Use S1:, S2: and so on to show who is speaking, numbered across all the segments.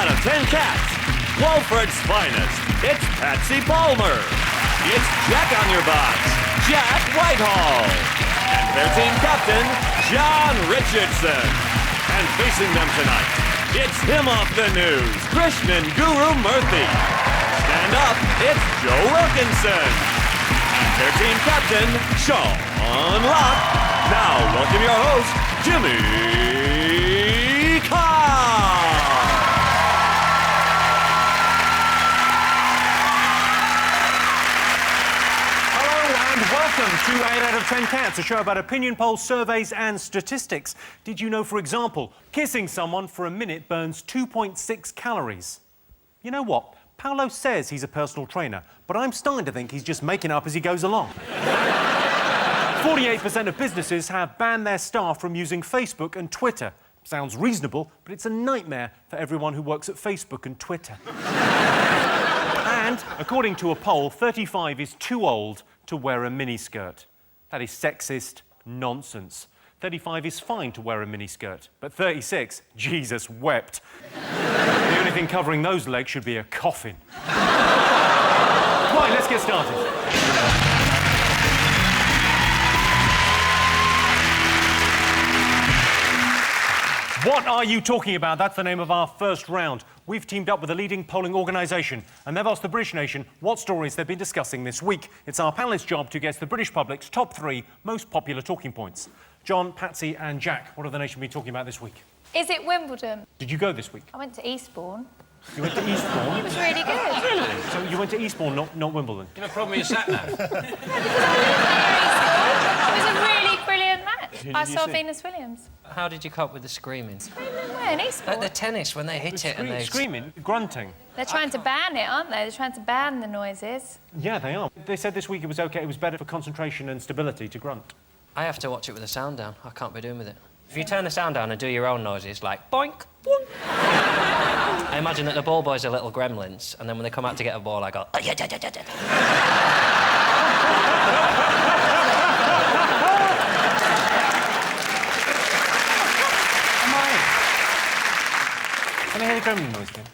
S1: out of 10 cats, Walford's finest, it's Patsy Palmer. It's Jack on your box, Jack Whitehall. And their team captain, Jon Richardson. And facing them tonight, it's him off the news, Krishnan Guru-Murthy. Stand up, it's Joe Wilkinson. And their team captain, Sean Locke. Now, welcome your host, Jimmy Carr.
S2: Welcome to 8 out of 10 Cats, a show about opinion polls, surveys and statistics. Did you know, for example, kissing someone for a minute burns 2.6 calories? You know what? Paolo says he's a personal trainer, but I'm starting to think he's just making up as he goes along. 48% of businesses have banned their staff from using Facebook and Twitter. Sounds reasonable, but it's a nightmare for everyone who works at Facebook and Twitter. And, according to a poll, 35 is too old to wear a miniskirt. That is sexist nonsense. 35 is fine to wear a miniskirt, but 36, Jesus wept. The only thing covering those legs should be a coffin. Right, let's get started. What are you talking about? That's the name of our first round. We've teamed up with a leading polling organisation, and they've asked the British nation what stories they've been discussing this week. It's our panellists' job to guess the British public's top 3 most popular talking points. John, Patsy and Jack, what have the nation been talking about this week?
S3: Is it Wimbledon?
S2: Did you go this week?
S3: I went to Eastbourne.
S2: You went to Eastbourne?
S3: It was really good.
S2: Really? So you went to Eastbourne, not Wimbledon?
S4: You have a problem with your sat-nav?
S3: It was a really brilliant match. I saw Venus Williams.
S4: How did you cope with the screaming?
S3: Screaming where? In Eastbourne?
S4: At the tennis, when they hit it and they...
S2: Screaming? Grunting?
S3: They're trying to ban it, aren't they? They're trying to ban the noises.
S2: Yeah, they are. They said this week it was OK, it was better for concentration and stability to grunt.
S4: I have to watch it with the sound down. I can't be doing with it. If you turn the sound down and do your own noises, like boink, boink. I imagine that the ball boys are little gremlins, and then when they come out to get a ball, I go...
S2: Can I hear the gremlin noise again?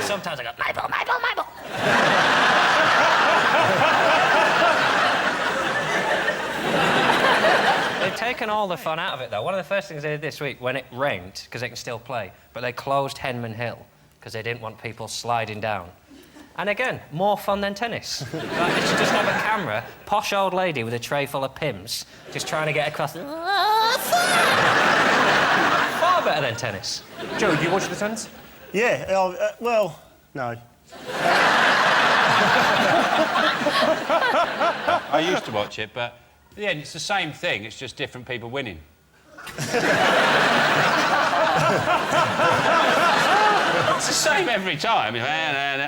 S4: Sometimes I go, my ball, my ball, my ball. They've taken all the fun out of it, though. One of the first things they did this week, when it rained, because they can still play, but they closed Henman Hill, because they didn't want people sliding down. And again, more fun than tennis. Like, they should just have a camera, posh old lady with a tray full of Pims, just trying to get across the... Far better than tennis.
S2: Joe, do you watch the tennis?
S5: Yeah, well, no.
S6: I used to watch it, but yeah, it's the same thing. It's just different people winning. It's the same every time.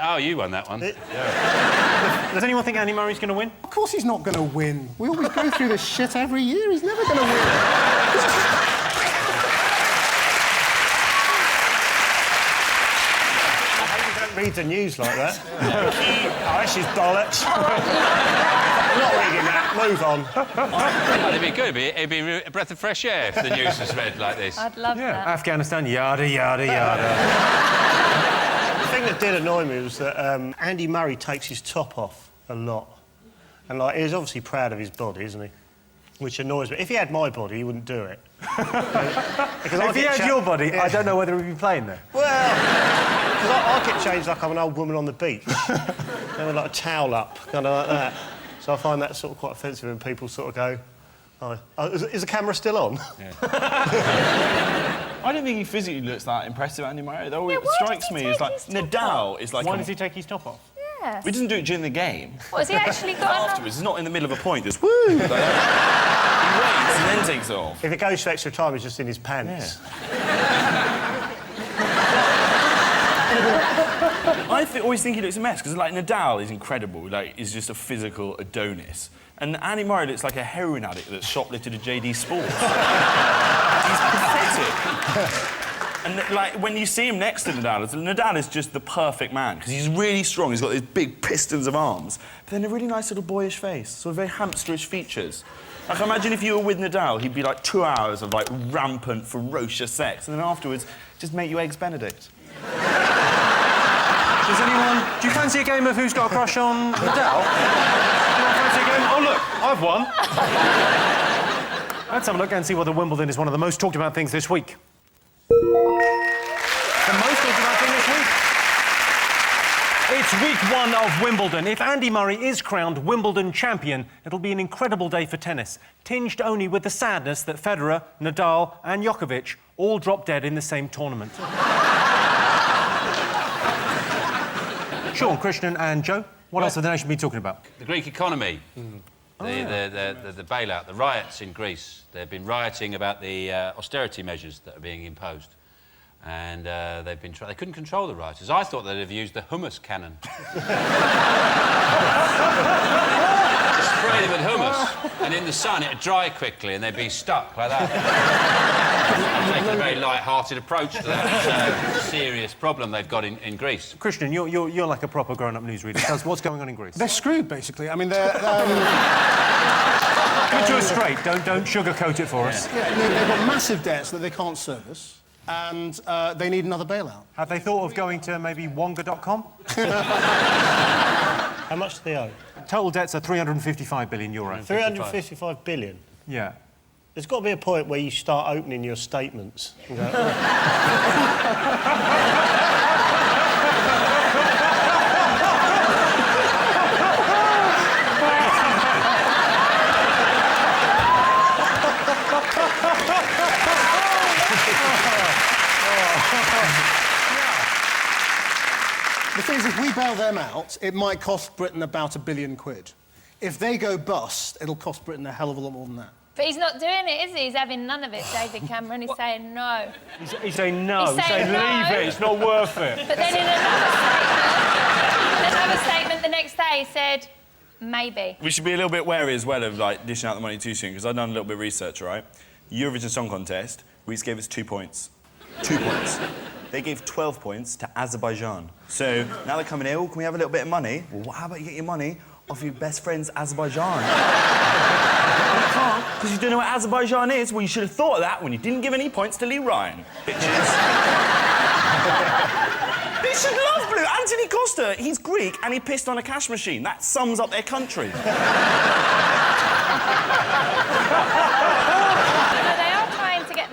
S6: Oh, you won that one.
S2: Does anyone think Andy Murray's going to win?
S5: Of course he's not going to win. We always go through this shit every year. He's never going to win. Read the news like that. Oh, this is bollocks. Not reading that. Move on.
S6: Well, it'd be good. It'd be a breath of fresh air if the news was read like this.
S3: I'd love that.
S2: Afghanistan, yada, yada, yada.
S5: The thing that did annoy me was that Andy Murray takes his top off a lot. And, like, he's obviously proud of his body, isn't he? Which annoys me. If he had my body, he wouldn't do it.
S2: Because if he had your body, yeah. I don't know whether he'd be playing there.
S5: Well, because I get changed like I'm an old woman on the beach. With like a towel up, kind of like that. So I find that sort of quite offensive when people sort of go, oh, is the camera still on?
S7: Yeah. I don't think he physically looks that impressive, Andy Murray. That always strikes me as like Nadal is like...
S2: Why does he take his top off?
S3: Yes.
S7: He doesn't do it during the game.
S3: What, has he actually got
S7: afterwards? It's not in the middle of a point, just woo! Like that. He waits and then takes it off.
S5: If it goes for extra time, it's just in his pants.
S7: I always think he looks a mess, because, like, Nadal is incredible. Like, he's just a physical Adonis. And Andy Murray looks like a heroin addict that's shoplifted a JD Sports. He's pathetic. And, like, when you see him next to Nadal is just the perfect man, because he's really strong. He's got these big pistons of arms, but then a really nice little boyish face, sort of very hamsterish features. Like, imagine if you were with Nadal, he'd be like 2 hours of, like, rampant, ferocious sex, and then afterwards, Just make you Eggs Benedict.
S2: Does anyone... Do you fancy a game of Who's Got a Crush on Nadal? Anyone fancy a game? Oh, look, I've won. Let's have a look and see whether Wimbledon is one of the most talked about things this week. The most talked about thing this week? It's week 1 of Wimbledon. If Andy Murray is crowned Wimbledon champion, it'll be an incredible day for tennis, tinged only with the sadness that Federer, Nadal and Djokovic all dropped dead in the same tournament. Sean, Krishnan and Joe, what else have the nation been talking about?
S6: The Greek economy. The bailout, the riots in Greece. They've been rioting about the austerity measures that are being imposed. And they couldn't control the rioters. I thought they'd have used the hummus cannon. Spray them with hummus, and in the sun it'd dry quickly and they'd be stuck like that. Taking a very light-hearted approach to that serious problem they've got in Greece.
S2: Krishnan, you're like a proper grown-up newsreader. Tell us what's going on in Greece.
S8: They're screwed, basically. I mean, they're...
S2: Get to us straight. Don't sugarcoat it for us.
S8: Yeah, they've got massive debts that they can't service, and they need another bailout.
S2: Have they thought of going to maybe Wonga.com?
S5: How much do they owe?
S2: Total debts are €355 billion.
S5: 355 billion?
S2: Yeah.
S5: There's got to be a point where you start opening your statements and go...
S8: The thing is, if we bail them out, it might cost Britain about £1 billion. If they go bust, it'll cost Britain a hell of a lot more than that.
S3: But he's not doing it, is he? He's having none of it, David Cameron. He's saying no.
S2: He's saying no.
S3: He's saying no.
S2: Leave it, it's not worth it.
S3: But then in another statement the next day, he said, maybe.
S7: We should be a little bit wary as well of, like, dishing out the money too soon, because I've done a little bit of research, right? Eurovision Song Contest, Greece gave us 2 points. 2 points. They gave 12 points to Azerbaijan. So now they're coming here, oh, can we have a little bit of money? Well, how about you get your money off your best friend's Azerbaijan? You can't, because you don't know what Azerbaijan is. Well, you should have thought of that when you didn't give any points to Lee Ryan. Bitches. They should love Blue. Anthony Costa, he's Greek and he pissed on a cash machine. That sums up their country.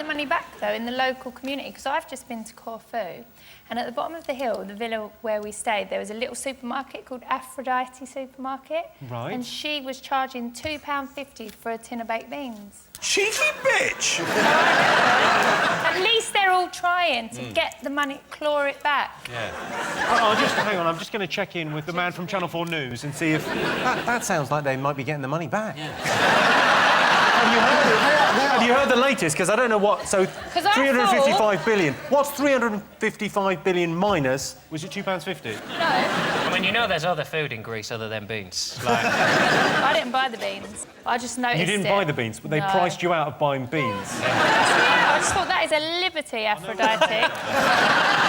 S3: Money back though in the local community, because I've just been to Corfu, and at the bottom of the hill, the villa where we stayed, there was a little supermarket called Aphrodite Supermarket.
S2: Right.
S3: And she was charging £2.50 for a tin of baked beans.
S7: Cheeky bitch!
S3: At least they're all trying to get the money, claw it back.
S6: Yeah.
S2: Hang on, I'm just going to check in with the man from Channel 4 News and see if... That sounds like they might be getting the money back. Yeah. Have you heard the latest? Because I don't know what... So, 355 billion. What's 355 billion minus... Was it £2.50?
S3: No.
S4: I mean, you know there's other food in Greece other than beans. Like...
S3: I didn't buy the beans. I just noticed
S2: You didn't buy the beans, but they priced you out of buying beans.
S3: Yeah, I just thought that is a liberty, Aphrodite.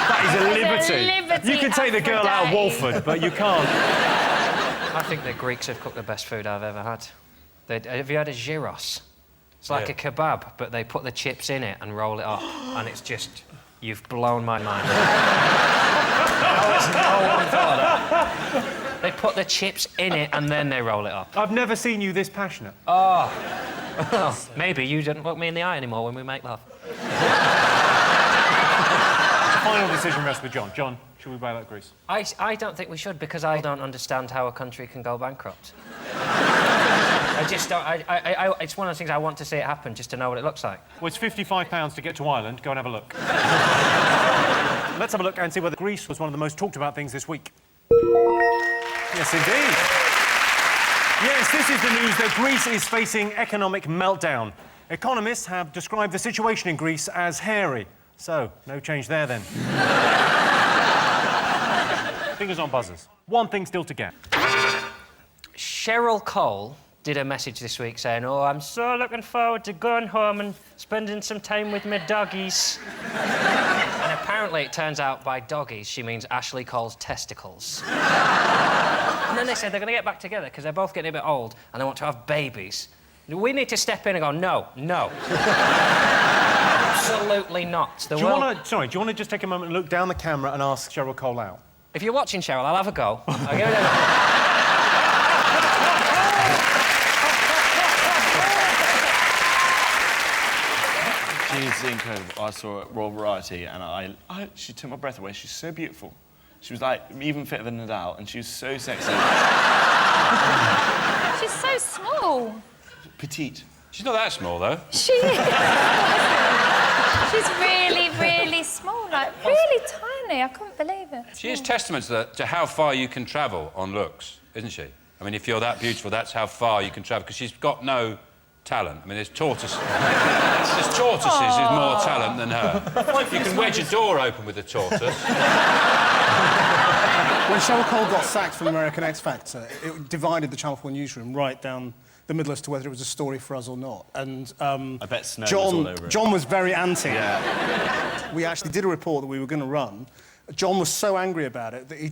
S2: That is a liberty. You can take the girl out of Walford, but you can't.
S4: I think the Greeks have cooked the best food I've ever had. Have you had a gyros? It's like a kebab, but they put the chips in it and roll it up, and it's just... You've blown my mind. No one thought of that. They put the chips in it and then they roll it up.
S2: I've never seen you this passionate.
S4: Oh. Maybe you didn't look me in the eye anymore when we make love.
S2: Final decision rests with John. John, should we bail out Greece?
S4: I don't think we should, because I don't understand how a country can go bankrupt. I just don't... it's one of those things I want to see it happen, just to know what it looks like.
S2: Well, it's £55 to get to Ireland. Go and have a look. Let's have a look and see whether Greece was one of the most talked about things this week. Yes, indeed. Yes, this is the news that Greece is facing economic meltdown. Economists have described the situation in Greece as hairy. So, no change there, then. Fingers on buzzers. One thing still to get.
S4: Cheryl Cole did a message this week saying, oh, I'm so looking forward to going home and spending some time with my doggies. And apparently it turns out by doggies she means Ashley Cole's testicles. And then they said they're going to get back together because they're both getting a bit old and they want to have babies. We need to step in and go, no, no. Absolutely not.
S2: Do you want to just take a moment and look down the camera and ask Cheryl Cole out?
S4: If you're watching, Cheryl, I'll have a go. I'll give it a...
S7: She's incredible. I saw her at Royal Variety and she took my breath away. She's so beautiful. She was like even fitter than Nadal and she was so sexy.
S3: She's so small.
S7: Petite.
S6: She's not that small, though.
S3: She is. She's really, really small, like really tiny. I couldn't believe it.
S6: She is testament to how far you can travel on looks, isn't she? I mean, if you're that beautiful, that's how far you can travel, because she's got no talent. I mean, there's tortoises with more talent than her. You can wedge a door open with a tortoise.
S8: When Cheryl Cole got sacked from American X Factor, it divided the Channel 4 newsroom right down the middle as to whether it was a story for us or not. And
S7: I bet Snow was all over it.
S8: John was very anti.
S7: Yeah.
S8: We actually did a report that we were going to run. John was so angry about it that he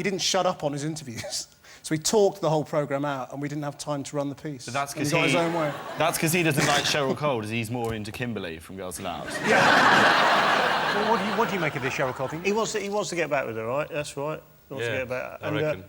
S8: didn't shut up on his interviews. So he talked the whole programme out and we didn't have time to run the piece.
S7: So that's because
S8: he got his own way.
S7: That's because he doesn't like Cheryl Cole, he's more into Kimberly from Girls Aloud.
S2: Yeah. Well, what do you make of this Cheryl Cole thing?
S5: He wants to get back with her, right? That's right. He wants to get back.
S6: I reckon.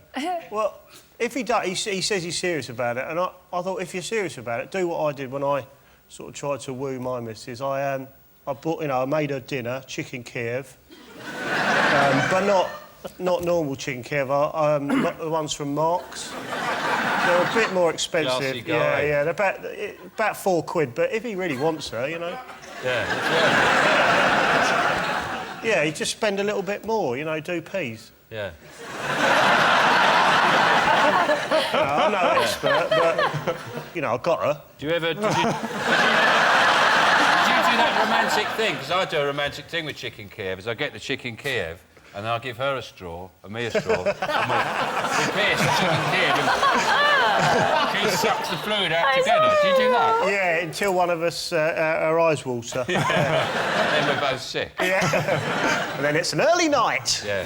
S5: Well, if he does, he says he's serious about it, and I thought, if you're serious about it, do what I did when I sort of tried to woo my missus. I bought, I made her dinner, chicken Kiev, but not normal chicken Kiev. Not the ones from Mark's. They're a bit more expensive.
S6: Classy guy.
S5: Yeah, they're about £4. But if he really wants her,
S6: Yeah.
S5: Yeah, you just spend a little bit more, do peas.
S6: Yeah.
S5: I'm no expert, but, I got her.
S6: Did you do that romantic thing? Because I do a romantic thing with chicken Kiev, is I get the chicken Kiev, and then I'll give her a straw, and me a straw, and we pierce the chicken Kiev, and she sucks the fluid out together. Do you do that?
S5: Yeah, until one of us, our eyes water.
S6: Then we're both sick.
S5: Yeah. And then it's an early night.
S6: Yeah.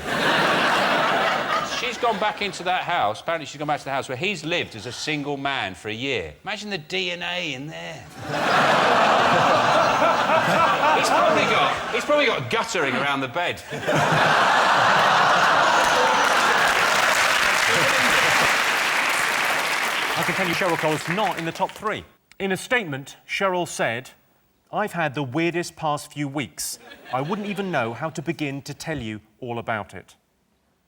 S6: She's gone back into that house. Apparently she's gone back to the house where he's lived as a single man for a year. Imagine the DNA in there. He's probably got guttering around the bed.
S2: I can tell you Cheryl Cole's not in the top 3. In a statement, Cheryl said, "I've had the weirdest past few weeks. I wouldn't even know how to begin to tell you all about it.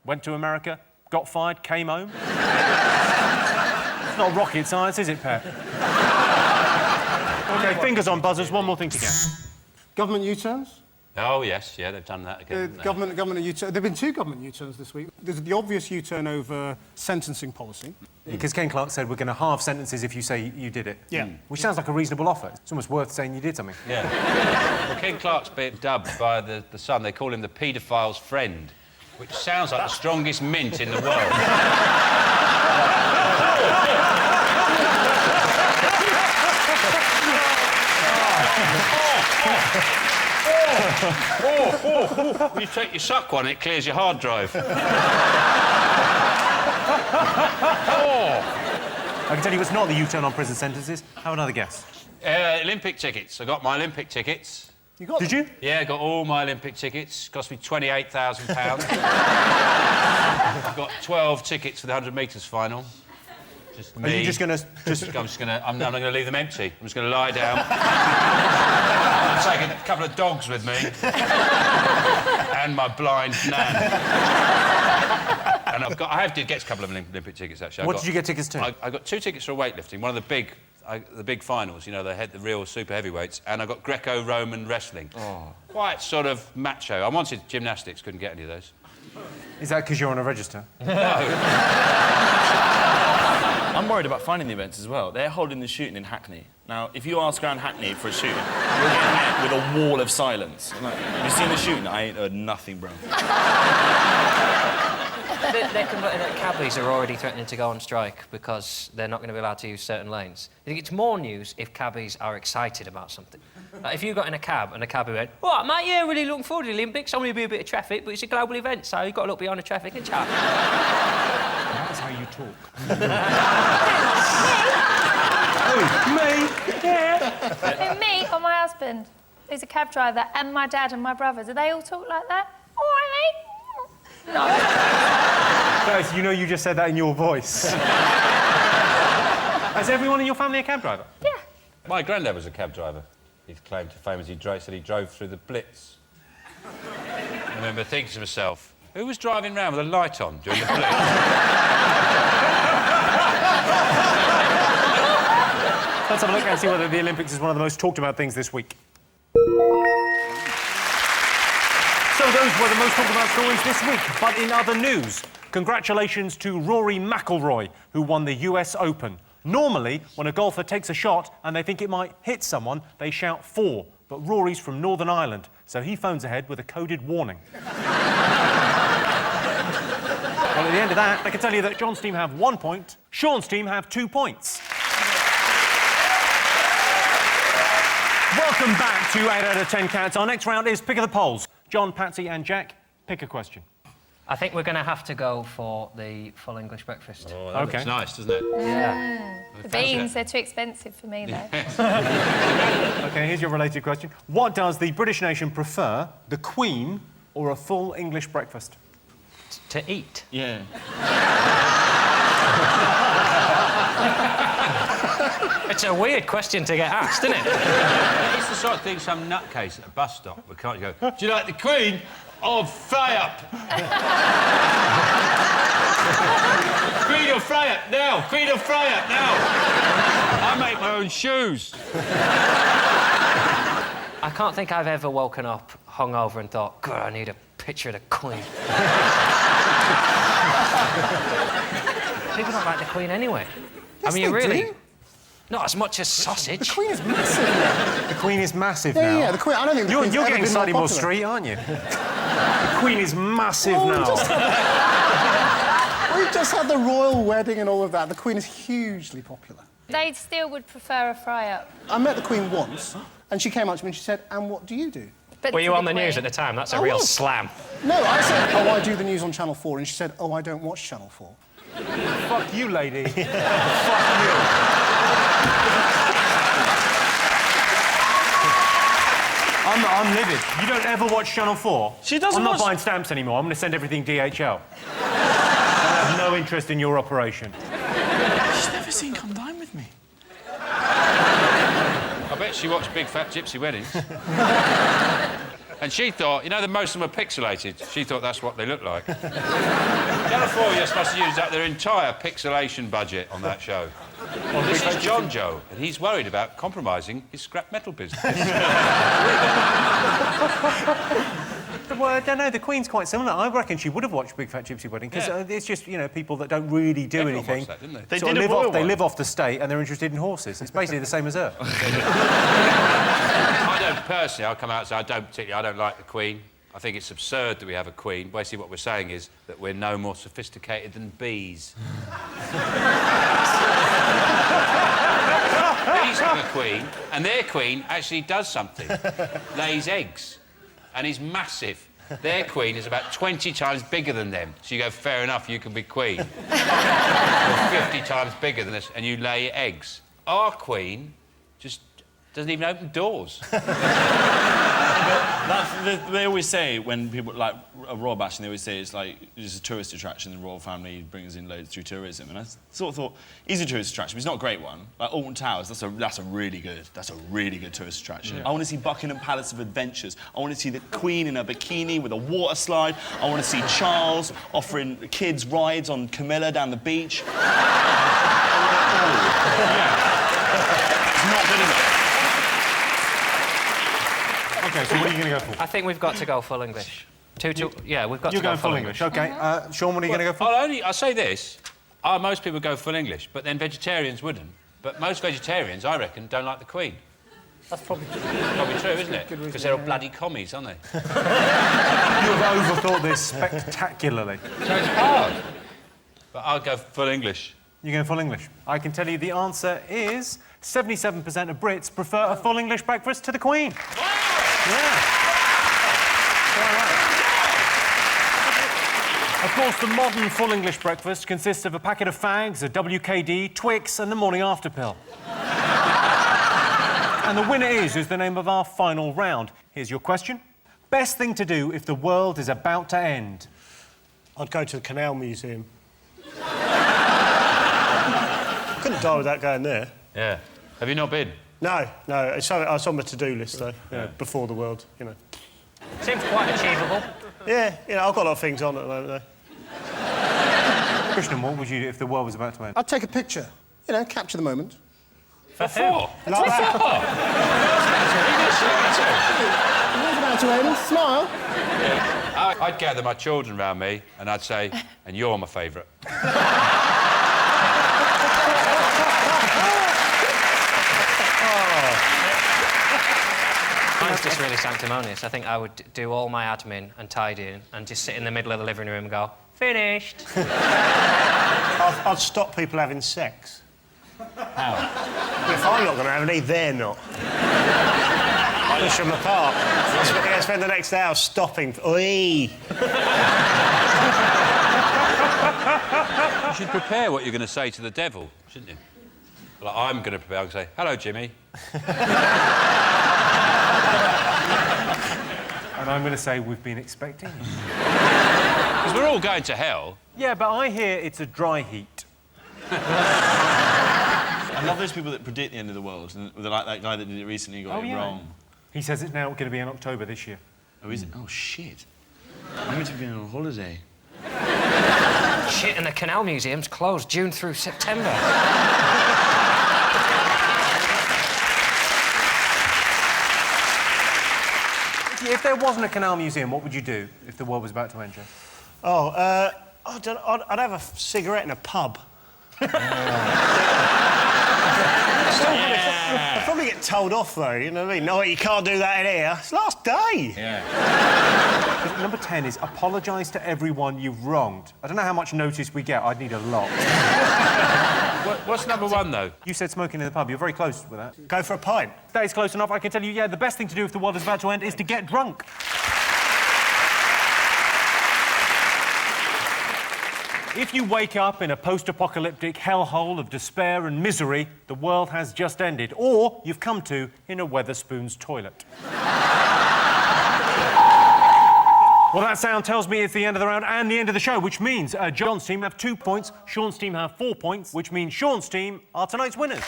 S2: Went to America, got fired, came home." It's not rocket science, is it, Pet? OK, fingers on buzzers, one more thing to get.
S8: Government U-turns?
S6: Oh, yes, yeah, they've done that again.
S8: Government U-turn. There have been 2 government U-turns this week. There's the obvious U-turn over sentencing policy.
S2: Because Ken Clark said we're going to halve sentences if you say you did it.
S8: Yeah.
S2: Which sounds like a reasonable offer. It's almost worth saying you did something.
S6: Yeah. Well, Ken Clark's been dubbed by the Sun. They call him the paedophile's friend, which sounds like the strongest mint in the world. When you take your suck one, it clears your hard drive.
S2: I can tell you it's not the U-turn on prison sentences. Have another guess.
S6: Olympic tickets. I got my Olympic tickets.
S8: You got
S2: Did
S8: them?
S2: you?
S6: Yeah, I got all my Olympic tickets. Cost me £28,000. I've got 12 tickets for the 100 metres final. Just me.
S2: Are you just going to...
S6: I'm not going to leave them empty. I'm just going to lie down. I'm taking a couple of dogs with me. And my blind nan. And I did get a couple of Olympic tickets, actually.
S2: What did you get tickets to?
S6: I got 2 tickets for weightlifting, one of the big finals, they had the real super heavyweights, and I got Greco-Roman wrestling. Oh. Quite sort of macho. I wanted gymnastics, couldn't get any of those.
S2: Is that because you're on a register?
S7: I'm worried about finding the events as well. They're holding the shooting in Hackney. Now, if you ask around Hackney for a shooting, you're getting met with a wall of silence. Like, have you seen the shooting? I ain't heard nothing, bro.
S4: The cabbies are already threatening to go on strike because they're not going to be allowed to use certain lanes. I think it's more news if cabbies are excited about something. Like if you got in a cab and a cabbie went, "All right, mate, yeah, really looking forward to the Olympics. Only be a bit of traffic, but it's a global event, so you've got to look beyond the traffic and chat."
S2: That's how you talk.
S3: Me? Yeah. Me or my husband? who's a cab driver, and my dad and my brother, do they all talk like that? All right, mate. No.
S2: Guys, you know you just said that in your voice. Is everyone in your family a cab driver?
S3: Yeah.
S6: My granddad was a cab driver. He claimed to fame as he said he drove through the Blitz. I remember thinking to myself, who was driving round with a light on during the Blitz?
S2: Let's have a look and see whether the Olympics is one of the most talked about things this week. So those were the most talked about stories this week. But in other news, congratulations to Rory McIlroy, who won the US Open. Normally, when a golfer takes a shot and they think it might hit someone, they shout 4. But Rory's from Northern Ireland, so he phones ahead with a coded warning. Well, at the end of that, I can tell you that John's team have 1 point, Sean's team have 2 points. Welcome back to 8 out of 10 Cats. Our next round is Pick of the Polls. John, Patsy and Jack, pick a question.
S4: I think we're going to have to go for the full English breakfast.
S6: Oh, that looks nice, doesn't it?
S4: Yeah.
S3: The beans, they're too expensive for me, though.
S2: OK, here's your related question. What does the British nation prefer, the Queen or a full English breakfast?
S4: To eat.
S7: Yeah.
S4: It's a weird question to get asked, isn't it?
S6: It's the sort of thing some nutcase at a bus stop would can't go, do you like the Queen or fry up? Queen or fry up now! Queen or fry up now! I make my own shoes.
S4: I can't think I've ever woken up hungover and thought, God, I need a picture of the Queen. People don't like the Queen anyway.
S8: Yes,
S4: I mean,
S8: they
S4: really...
S8: do.
S4: Not as much as sausage.
S8: The Queen is massive now.
S2: The Queen is massive
S8: Yeah,
S2: now.
S8: yeah, the Queen... I don't think the Queen's
S2: You're
S8: ever
S2: getting
S8: been
S2: slightly more
S8: popular.
S2: street, aren't you? The Queen is massive now.
S8: We've just had the royal wedding and all of that. The Queen is hugely popular.
S3: They still would prefer a fry-up.
S8: I met the Queen once, and she came up to me and she said, and what do you do?
S3: But
S4: Were
S3: to
S4: you
S3: the
S4: on the
S3: Queen.
S4: news at the time? That's a
S8: I
S4: real
S8: was.
S4: slam.
S8: No, I said, oh, I do the news on Channel 4, and she said, oh, I don't watch Channel 4.
S2: Fuck you, lady. Fuck you. I'm livid. You don't ever watch Channel 4?
S7: She doesn't
S2: I'm not
S7: watch-
S2: buying stamps anymore. I'm going to send everything DHL. I have no interest in your operation.
S7: She's never seen Come Dine With Me.
S6: I bet she watched Big Fat Gypsy Weddings. And she thought, you know, the most of them are pixelated. She thought that's what they look like. Channel 4 must have used up their entire pixelation budget on that show. Well, this is John Joe, and he's worried about compromising his scrap metal business.
S2: Well, I don't know. The Queen's quite similar. I reckon she would have watched Big Fat Gypsy Wedding because
S6: Yeah.
S2: it's just, you know, people that don't really do
S6: Everyone
S2: anything.
S6: watched that, didn't they?
S7: They
S2: Sort
S7: did
S2: of
S7: a royal
S2: they
S7: one.
S2: live off the state and they're interested in horses. It's basically the same as her.
S6: I don't personally, I'll come out and say I don't like the Queen. I think it's absurd that we have a Queen. Basically what we're saying is that we're no more sophisticated than bees. Bees have a queen, and their queen actually does something. Lays eggs, and is massive. Their queen is about 20 times bigger than them. So you go, fair enough, you can be queen. You're 50 times bigger than us, and you lay eggs. Our queen just doesn't even open doors.
S7: They always say, when people, like, a royal bashing, they always say it's like, it's a tourist attraction, the royal family brings in loads through tourism. And I sort of thought, he's a tourist attraction, but he's not a great one. Like, Alton Towers, that's a really good tourist attraction. I want to see Buckingham Palace of Adventures. I want to see the Queen in a bikini with a water slide. I want to see Charles offering kids rides on Camilla down the beach. It's not good enough.
S2: OK, so what are you going to go for?
S4: I think we've got to go full English. Yeah, we've got
S2: You're
S4: to go
S2: going full English. OK. Sean, what are you going to go for?
S6: I'll say this. Most people go full English, but then vegetarians wouldn't. But most vegetarians, I reckon, don't like the Queen.
S2: That's probably
S6: True, isn't it? Because they're all bloody commies, aren't they?
S2: You have overthought this spectacularly.
S6: So it's hard. But I'll go full English.
S2: You're going full English. I can tell you the answer is 77% of Brits prefer a full English breakfast to the Queen.
S6: Wow!
S2: Yeah. Quite right. Of course, the modern full English breakfast consists of a packet of fags, a WKD, Twix, and the morning after pill. And the winner is the name of our final round. Here's your question. Best thing to do if the world is about to end?
S5: I'd go to the Canal Museum. Couldn't die without going there.
S6: Yeah. Have you not been?
S5: No, it's on my to-do list, though, before the world, you know.
S4: Seems quite achievable.
S5: Yeah, I've got a lot of things on at the moment, though.
S2: Krishnan, what would you do if the world was about to end?
S8: I'd take a picture. Capture the moment.
S4: For who?
S5: Like that.
S8: The world's about to end. Smile.
S6: I'd gather my children around me and I'd say, and you're my favourite.
S4: Mine's just really sanctimonious. I think I would do all my admin and tidying and just sit in the middle of the living room and go, finished.
S5: I'd stop people having sex.
S6: How?
S5: If I'm not going to have any, they're not. Push them apart. I spend the next hour stopping. Oi!
S6: You should prepare what you're going to say to the devil, shouldn't you? Like, I'm going to prepare, I'll say, hello, Jimmy.
S2: And I'm going to say we've been expecting you.
S6: Because we're all going to hell.
S2: Yeah, but I hear it's a dry heat.
S7: I love those people that predict the end of the world, and they're like that guy that did it recently got it wrong.
S2: He says it's now going to be in October this year.
S7: Oh, is it? Oh, shit. I'm meant to be on holiday.
S4: Shit, and the Canal Museum's closed June through September.
S2: If there wasn't a Canal Museum, what would you do if the world was about to end, Jeff?
S5: Oh, I'd have a cigarette in a pub. I'd probably get told off, though, you know what I mean? No, you can't do that in here. It's last day.
S6: Yeah.
S2: Number 10 is apologise to everyone you've wronged. I don't know how much notice we get. I'd need a lot.
S6: What's number 1, though?
S2: You said smoking in the pub. You're very close with that.
S5: Go for a pint.
S2: That is close enough. I can tell you, yeah, the best thing to do if the world is about to end is to get drunk. If you wake up in a post-apocalyptic hellhole of despair and misery, the world has just ended. Or you've come to in a Wetherspoon's toilet. Well, that sound tells me it's the end of the round and the end of the show, which means John's team have 2 points, Sean's team have 4 points, which means Sean's team are tonight's winners.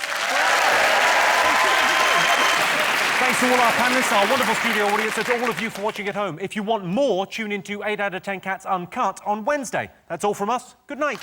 S2: Thanks to all our panellists, our wonderful studio audience, and to all of you for watching at home. If you want more, tune in to 8 out of 10 Cats Uncut on Wednesday. That's all from us. Good night.